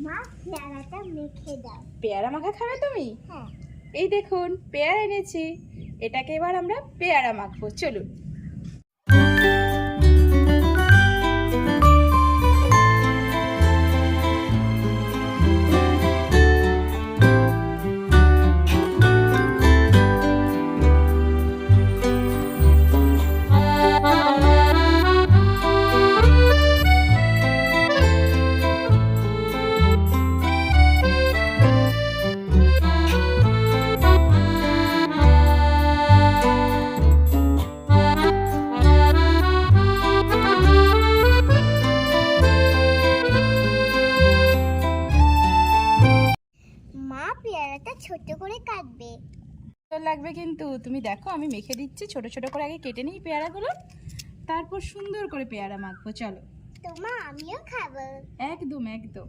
মা পেয়ারাটা মেখে দাও। পেয়ারা মাখা খাবে তুমি? হ্যাঁ। এই দেখুন পেয়ারা এনেছি, এটাকে এবার আমরা পেয়ারা মাখবো, চলুন। মা পেয়ারাটা ছোট করে কাটবে। লাগবে কিন্তু তুমি দেখো আমি মেখে দিচ্ছি, ছোট ছোট করে আগে কেটে নিই পেয়ারাগুলো, তারপর সুন্দর করে পেয়ারা মাখবো, চলো। তো মা আমিও খাবো। একদম একদম।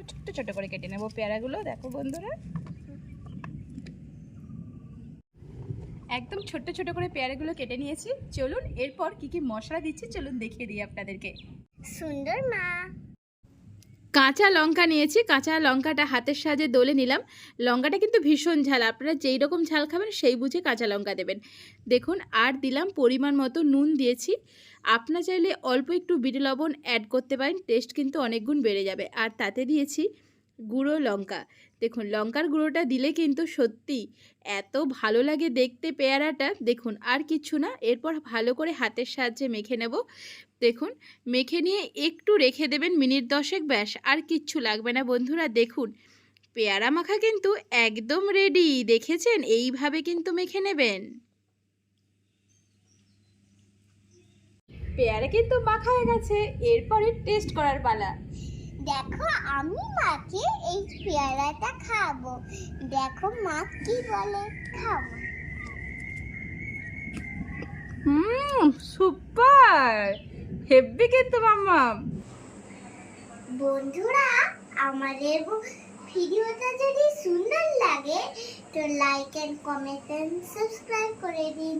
ছোট ছোট করে কেটে নেবো পেয়ারাগুলো, দেখো বন্ধুরা একদম ছোট ছোট করে পেয়ারাগুলো কেটে নিয়েছি। চলুন এরপর কি কি মশলা দিচ্ছি চলুন দেখিয়ে দিই আপনাদেরকে। সুন্দর মা। কাঁচা লঙ্কা নিয়েছি, কাঁচা লঙ্কাটা হাতের সাহায্যে দলে নিলাম। লঙ্কাটা কিন্তু ভীষণ ঝাল, আপনারা যেই রকম ঝাল খাবেন সেই বুঝে কাঁচা লঙ্কা দেবেন। দেখুন আর দিলাম পরিমাণ মতো নুন দিয়েছি। আপনারা চাইলে অল্প একটু বিট লবণ অ্যাড করতে পারেন, টেস্ট কিন্তু অনেক গুণ বেড়ে যাবে। আর তাতে দিয়েছি গুঁড়ো লঙ্কা। দেখুন লঙ্কার গুঁড়োটা দিলে কিন্তু সত্যি এত ভালো লাগে দেখতে পেয়ারাটা। দেখুন আর কিচ্ছু না, এরপর ভালো করে হাতের সাহায্যে মেখে নেব। দেখুন মেখে নিয়ে একটু রেখে দেবেন মিনিট 10 ব্যাস, আর কিচ্ছু লাগবে না বন্ধুরা। দেখুন পেয়ারা মাখা কিন্তু একদম রেডি, দেখেছেন? এইভাবে কিন্তু মেখে নেবেন। পেয়ারা কিন্তু মাখা হয়ে গেছে, এরপরে টেস্ট করার পালা। দেখো আমি মাকে এই পেয়ারাটা খাবো, দেখো মা কি বলে, খাও মা। সুপার, হেব্বি কিন্তু মাম্মা। বন্ধুরা আমাদের ভিডিওটা যদি সুন্দর লাগে তো like and comment and subscribe করে দিন।